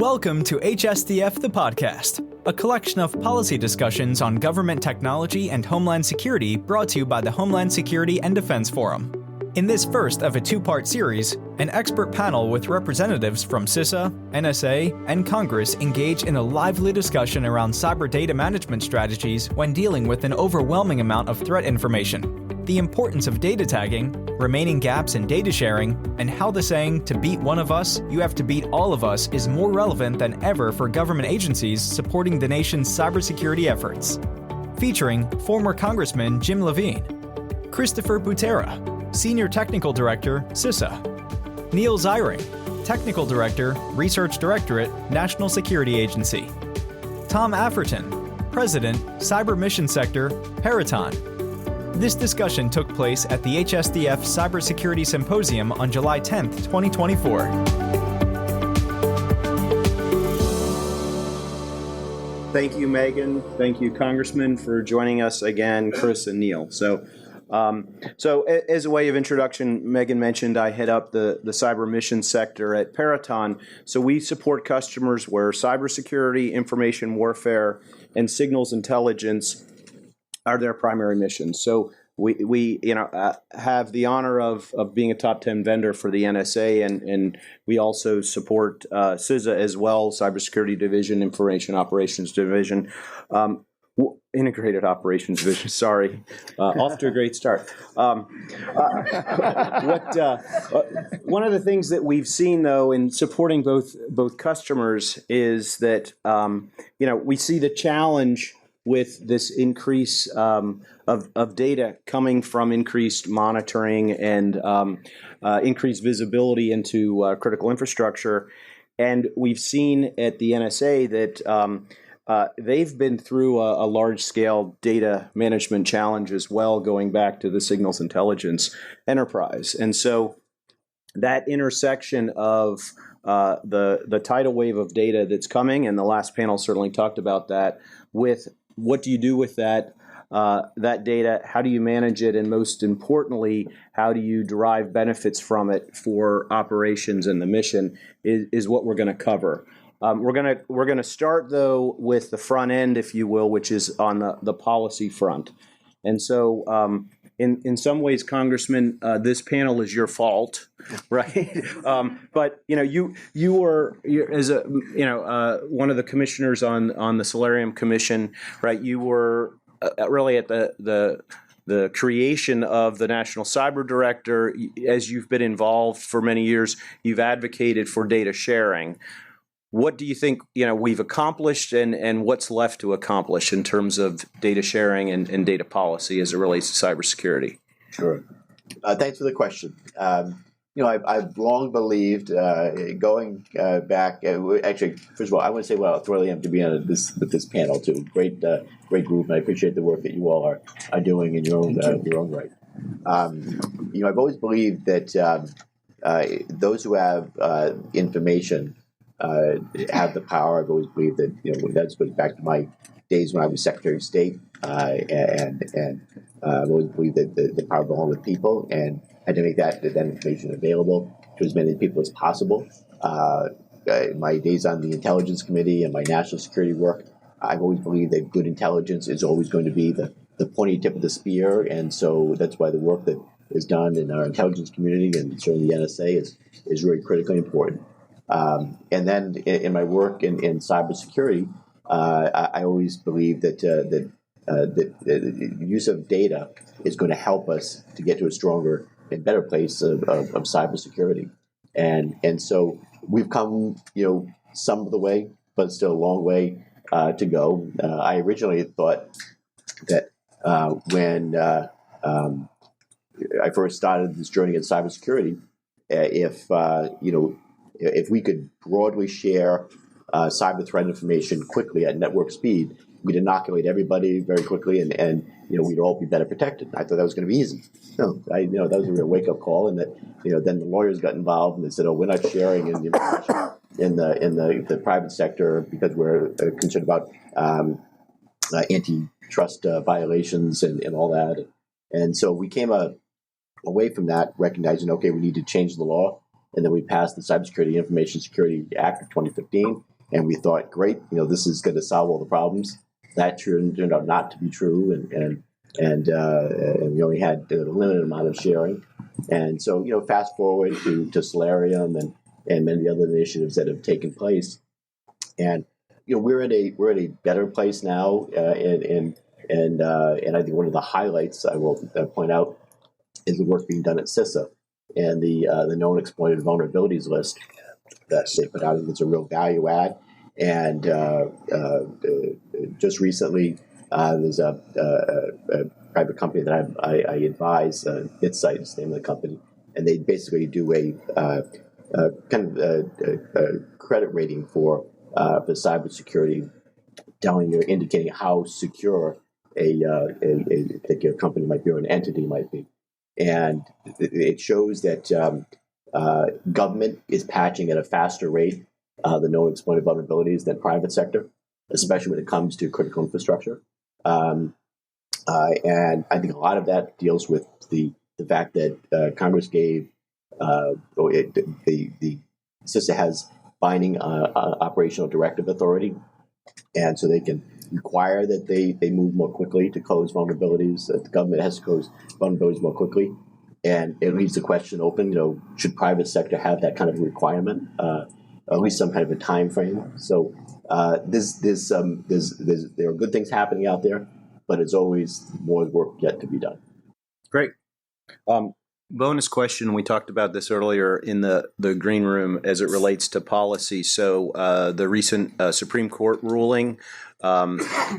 Welcome to HSDF the Podcast, a collection of policy discussions on government technology and Homeland Security brought to you by the Homeland Security and Defense Forum. In this first of a two-part series, an expert panel with representatives from CISA, NSA, and Congress engage in a lively discussion around cyber data management strategies when dealing with an overwhelming amount of threat information, the importance of data tagging, remaining gaps in data sharing, and how the saying, "to beat one of us, you have to beat all of us," is more relevant than ever for government agencies supporting the nation's cybersecurity efforts. Featuring former Congressman Jim Levine, Christopher Butera, Senior Technical Director, CISA, Neal Ziring, Technical Director, Research Directorate, National Security Agency, Tom Afferton, President, Cyber Mission Sector, Peraton. This discussion took place at the HSDF Cybersecurity Symposium on July 10th, 2024. Thank you, Megan. Thank you, Congressman, for joining us again, Chris and Neal. So as a way of introduction, Megan mentioned I head up the cyber mission sector at Peraton. So we support customers where cybersecurity, information warfare, and signals intelligence are their primary missions. So we have the honor of being a top 10 vendor for the NSA, and we also support CISA as well, Cybersecurity Division, Information Operations Division, Integrated Operations Division. Sorry, off to a great start. One of the things that we've seen, though, in supporting both customers is that we see the challenge with this increase of data coming from increased monitoring and increased visibility into critical infrastructure. And we've seen at the NSA that they've been through a large-scale data management challenge as well, going back to the signals intelligence enterprise. And so that intersection of the tidal wave of data that's coming, and the last panel certainly talked about that, with what do you do with that data? How do you manage it? And most importantly, how do you derive benefits from it for operations and the mission is what we're going to cover. We're going to start, though, with the front end, if you will, which is on the policy front. And so in some ways, Congressman, this panel is your fault, right? But you were as one of the commissioners on the Solarium Commission, right? You were really at the creation of the National Cyber Director. As you've been involved for many years, you've advocated for data sharing. What do you think we've accomplished, and what's left to accomplish in terms of data sharing and data policy as it relates to cybersecurity? Sure. Thanks for the question. I've long believed, going back. Actually, first of all, I want to say what thrilled I am to be on this panel too. Great group, and I appreciate the work that you all are doing in your own right. I've always believed that those who have information have the power. I've always believed that that goes back to my days when I was Secretary of State, and I've always believed that the power belonged with people, and had to make that information available to as many people as possible. My days on the Intelligence Committee and my national security work, I've always believed that good intelligence is always going to be the pointy tip of the spear, and so that's why the work that is done in our intelligence community and certainly the NSA is really critically important. And then in my work in cybersecurity, I always believe that the use of data is going to help us to get to a stronger and better place of cybersecurity. And so we've come, some of the way, but still a long way to go. I originally thought that when I first started this journey in cybersecurity, if we could broadly share cyber threat information quickly at network speed, we'd inoculate everybody very quickly, and we'd all be better protected. I thought that was going to be easy. No, that was a real wake up call, and that then the lawyers got involved and they said, "Oh, we're not sharing in the private sector because we're concerned about antitrust violations and all that." And so we came away from that, recognizing, okay, we need to change the law. And then we passed the Cybersecurity Information Security Act of 2015. and we thought, great, this is going to solve all the problems. That turned out not to be true, and we only had a limited amount of sharing. And so, fast forward to Solarium and many other initiatives that have taken place, and we're at a better place now. And I think one of the highlights I will point out is the work being done at CISA and the known exploited vulnerabilities list that they put out. It's a real value add. And just recently, there's a private company that I advise, Insight is the name of the company, and they basically do a kind of a credit rating for cybersecurity, indicating how secure a particular company might be or an entity might be. And it shows that government is patching at a faster rate the known exploited vulnerabilities than private sector, especially when it comes to critical infrastructure. And I think a lot of that deals with the fact that Congress gave the CISA has binding operational directive authority, and so they can require that they move more quickly to close vulnerabilities. The government has to close vulnerabilities more quickly, and it leaves the question open. Should private sector have that kind of requirement, at least some kind of a time frame? So there are good things happening out there, but it's always more work yet to be done. Great. Bonus question. We talked about this earlier in the green room as it relates to policy. So the recent Supreme Court ruling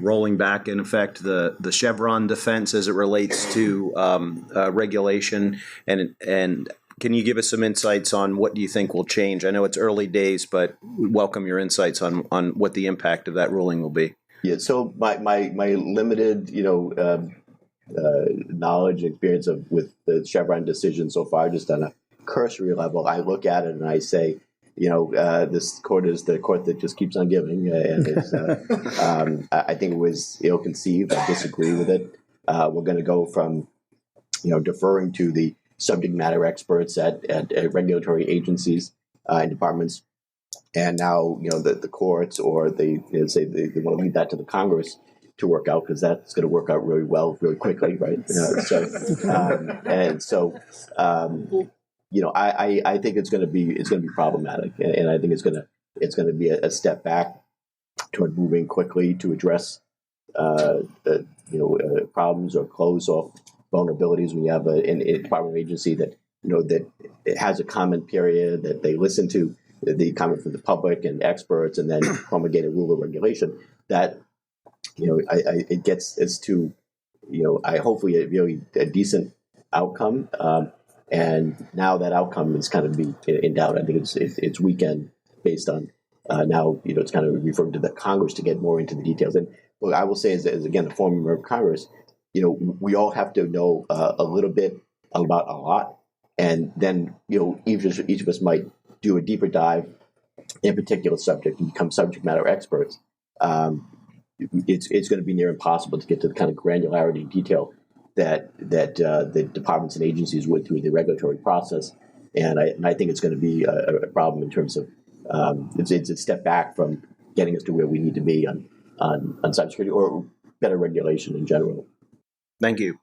rolling back, in effect, the Chevron defense as it relates to regulation. And can you give us some insights on what do you think will change? I know it's early days, but we welcome your insights on what the impact of that ruling will be. Yeah. So my limited, knowledge and experience with the Chevron decision so far, just on a cursory level, I look at it and I say, this court is the court that just keeps on giving, and it's, I think it was ill-conceived. I disagree with it. We're going to go from, deferring to the subject matter experts at regulatory agencies and departments, and now the courts, or they say they want to leave that to the Congress to work out, because that's going to work out really well, really quickly, right? I think it's going to be problematic, and I think it's going to be a step back toward moving quickly to address problems or close off vulnerabilities when you have a department or agency that that it has a comment period, that they listen to the comment from the public and experts, and then promulgate a rule or regulation that it gets us to hopefully a decent outcome. And now that outcome is kind of in doubt. I think it's weekend based on now it's kind of referring to the Congress to get more into the details. And what I will say is again, a former member of Congress, we all have to know a little bit about a lot, and then each of us might do a deeper dive in a particular subject and become subject matter experts. It's going to be near impossible to get to the kind of granularity and detail that the departments and agencies would through the regulatory process, and I think it's going to be a problem in terms of it's a step back from getting us to where we need to be on cybersecurity or better regulation in general. Thank you.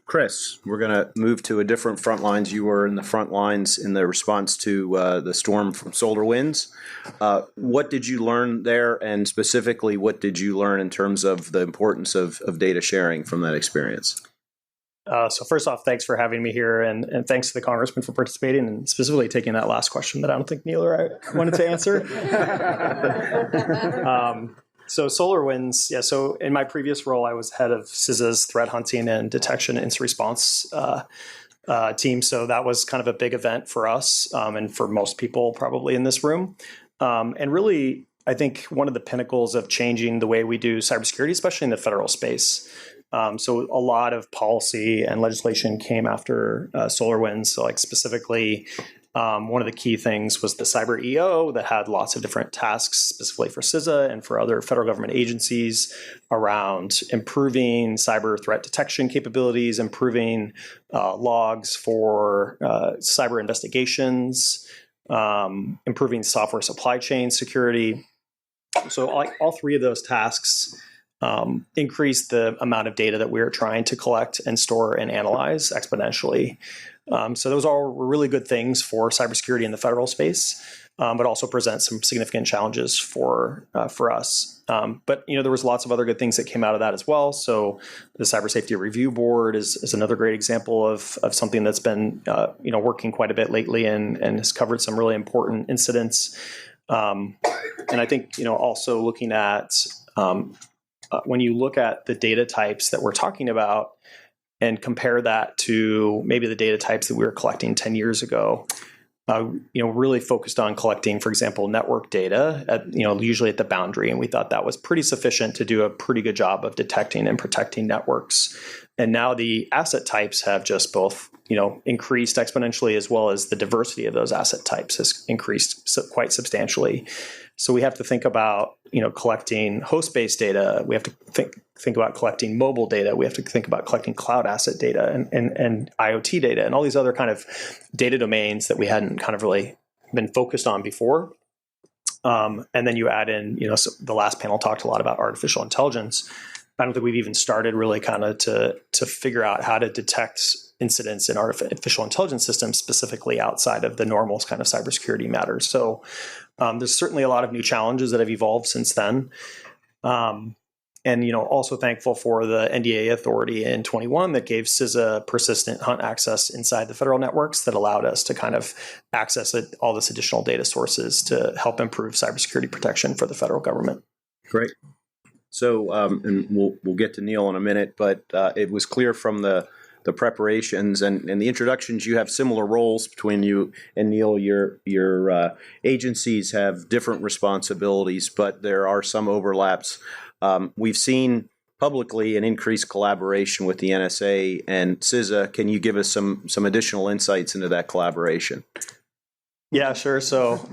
Chris, we're going to move to a different front lines. You were in the front lines in the response to the storm from SolarWinds. What did you learn there, and specifically, what did you learn in terms of the importance of data sharing from that experience? So first off, thanks for having me here, and thanks to the Congressman for participating and specifically taking that last question that I don't think Neal or I wanted to answer. So SolarWinds, yeah. So in my previous role, I was head of CISA's threat hunting and detection and incident response team. So that was kind of a big event for us and for most people probably in this room. And really, I think one of the pinnacles of changing the way we do cybersecurity, especially in the federal space. So a lot of policy and legislation came after SolarWinds. So like specifically, one of the key things was the Cyber EO that had lots of different tasks specifically for CISA and for other federal government agencies around improving cyber threat detection capabilities, improving logs for cyber investigations, improving software supply chain security. So all three of those tasks increase the amount of data that we're trying to collect and store and analyze exponentially. So those are really good things for cybersecurity in the federal space, but also present some significant challenges for us. But there was lots of other good things that came out of that as well. So the Cyber Safety Review Board is another great example of something that's been working quite a bit lately and has covered some really important incidents. And I think also looking at when you look at the data types that we're talking about and compare that to maybe the data types that we were collecting 10 years ago, really focused on collecting, for example, network data at, usually at the boundary. And we thought that was pretty sufficient to do a pretty good job of detecting and protecting networks. And now the asset types have just both, increased exponentially, as well as the diversity of those asset types has increased quite substantially. So we have to think about, collecting host-based data. We have to think about collecting mobile data. We have to think about collecting cloud asset data and IoT data and all these other kind of data domains that we hadn't kind of really been focused on before. And then you add in, so the last panel talked a lot about artificial intelligence. I don't think we've even started really kind of to figure out how to detect incidents in artificial intelligence systems, specifically outside of the normal kind of cybersecurity matters. So there's certainly a lot of new challenges that have evolved since then. And also thankful for the NDA authority in 21 that gave CISA persistent hunt access inside the federal networks that allowed us to kind of access all this additional data sources to help improve cybersecurity protection for the federal government. Great. So, and we'll get to Neal in a minute, but it was clear from the preparations and the introductions, you have similar roles between you and Neal. Your agencies have different responsibilities, but there are some overlaps. We've seen publicly an increased collaboration with the NSA and CISA. Can you give us some additional insights into that collaboration? Yeah, sure. So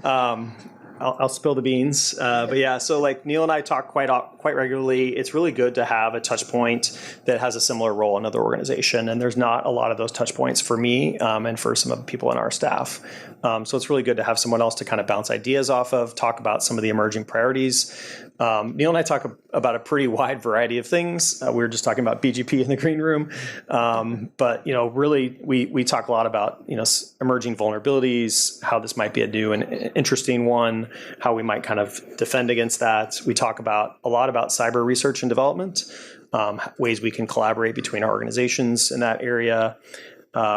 I'll spill the beans. But yeah, so like Neal and I talk quite regularly. It's really good to have a touch point that has a similar role in another organization. And there's not a lot of those touch points for me and for some of the people in our staff. So it's really good to have someone else to kind of bounce ideas off of, talk about some of the emerging priorities. Neal and I talk about a pretty wide variety of things. We were just talking about BGP in the green room. But, really we talk a lot about, emerging vulnerabilities, how this might be a new and interesting one, how we might kind of defend against that. We talk a lot about cyber research and development, ways we can collaborate between our organizations in that area.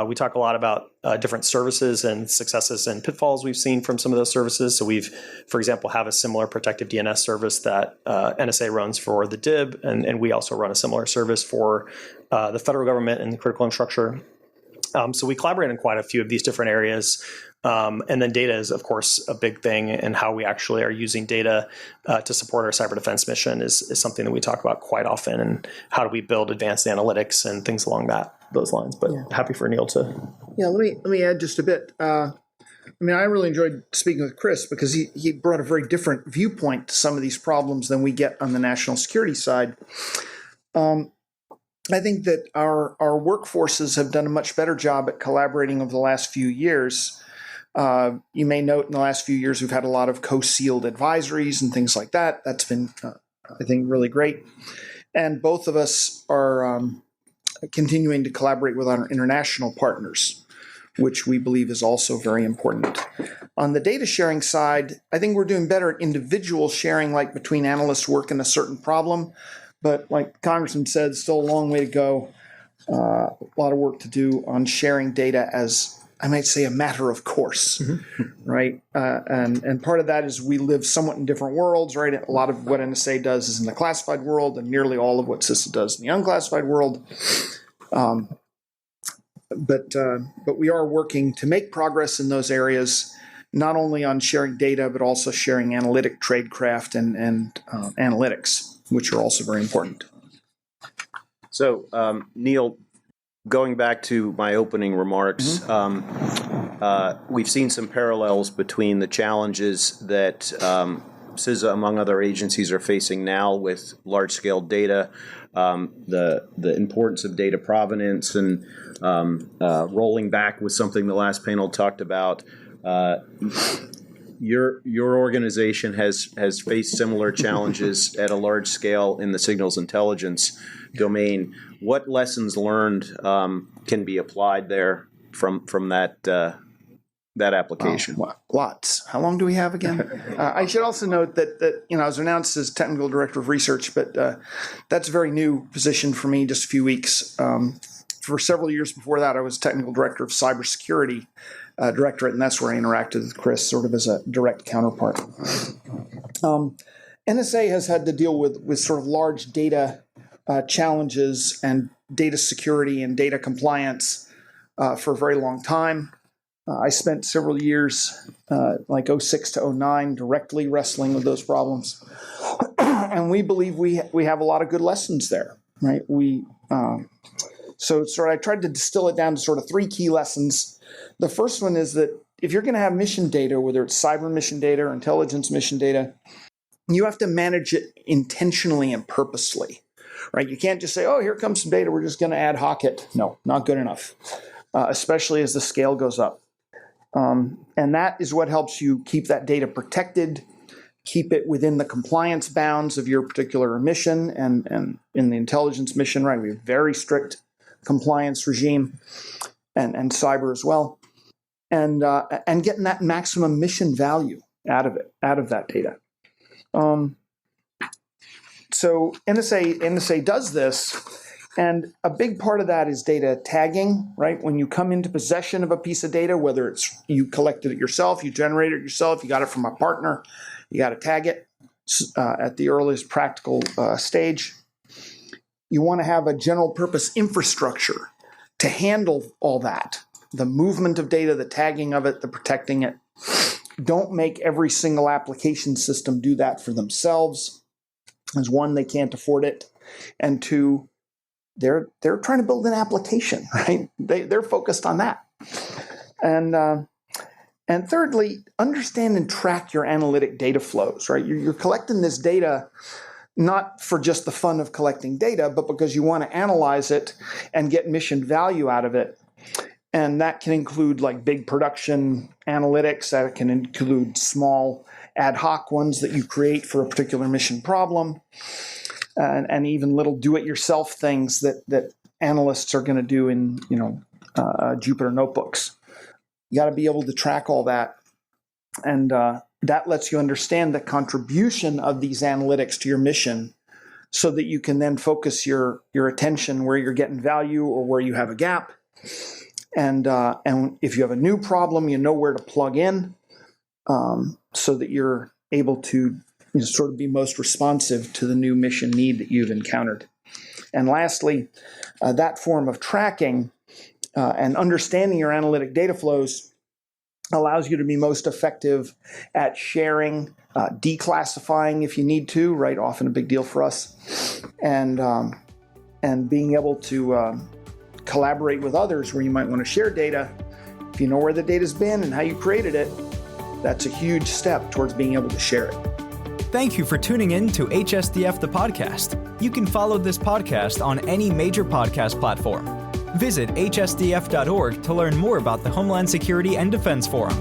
We talk a lot about different services and successes and pitfalls we've seen from some of those services. So we've, for example, have a similar protective DNS service that NSA runs for the DIB, and we also run a similar service for the federal government and the critical infrastructure. So we collaborate in quite a few of these different areas. And then data is, of course, a big thing, and how we actually are using data to support our cyber defense mission is something that we talk about quite often, and how do we build advanced analytics and things along those lines. But happy for Neal to. Yeah, let me add just a bit. I really enjoyed speaking with Chris because he brought a very different viewpoint to some of these problems than we get on the national security side. I think that our workforces have done a much better job at collaborating over the last few years. You may note in the last few years we've had a lot of co-sealed advisories and things like that. That's been, I think, really great. And both of us are continuing to collaborate with our international partners, which we believe is also very important. On the data sharing side, I think we're doing better at individual sharing, like between analysts working a certain problem. But like the Congressman said, still a long way to go. A lot of work to do on sharing data as, I might say, a matter of course, right? And part of that is we live somewhat in different worlds, right? A lot of what NSA does is in the classified world, and nearly all of what CISA does in the unclassified world. But we are working to make progress in those areas, not only on sharing data, but also sharing analytic tradecraft and analytics, which are also very important. So, Neal, going back to my opening remarks, we've seen some parallels between the challenges that CISA, among other agencies, are facing now with large-scale data, the importance of data provenance, and rolling back with something the last panel talked about, Your organization has faced similar challenges at a large scale in the signals intelligence domain. What lessons learned can be applied there from that application? Lots. How long do we have again? I should also note that I was announced as technical director of research, but that's a very new position for me, just a few weeks. For several years before that, I was technical director of Cybersecurity, Directorate, and that's where I interacted with Chris sort of as a direct counterpart. NSA has had to deal with sort of large data challenges and data security and data compliance for a very long time. I spent several years, like 06 to 09, directly wrestling with those problems. And we believe we have a lot of good lessons there, right? So I tried to distill it down to sort of three key lessons. The first one is that if you're going to have mission data, whether it's cyber mission data or intelligence mission data, you have to manage it intentionally and purposely, right? You can't just say, oh, here comes some data, we're just going to ad hoc it. No, not good enough, especially as the scale goes up. And that is what helps you keep that data protected, keep it within the compliance bounds of your particular mission. And in the intelligence mission, right, we have very strict compliance regime and cyber as well. And getting that maximum mission value out of that data. So NSA does this. And a big part of that is data tagging, right? When you come into possession of a piece of data, whether it's you collected it yourself, you generated it yourself, you got it from a partner, you got to tag it at the earliest practical stage. You want to have a general purpose infrastructure to handle all that, the movement of data, the tagging of it, the protecting it. Don't make every single application system do that for themselves. As one, they can't afford it. And two, they're trying to build an application, right? They're focused on that. And thirdly, understand and track your analytic data flows, right? You're collecting this data not for just the fun of collecting data, but because you want to analyze it and get mission value out of it. And that can include like big production analytics, that can include small ad hoc ones that you create for a particular mission problem. And even little do-it-yourself things that analysts are going to do in Jupyter notebooks. You got to be able to track all that, and that lets you understand the contribution of these analytics to your mission, so that you can then focus your attention where you're getting value or where you have a gap, and if you have a new problem, you know where to plug in, so that you're able to sort of be most responsive to the new mission need that you've encountered. And lastly, that form of tracking and understanding your analytic data flows allows you to be most effective at sharing, declassifying if you need to, right? Often a big deal for us. And being able to collaborate with others where you might want to share data. If you know where the data's been and how you created it, that's a huge step towards being able to share it. Thank you for tuning in to HSDF The Podcast. You can follow this podcast on any major podcast platform. Visit hsdf.org to learn more about the Homeland Security and Defense Forum.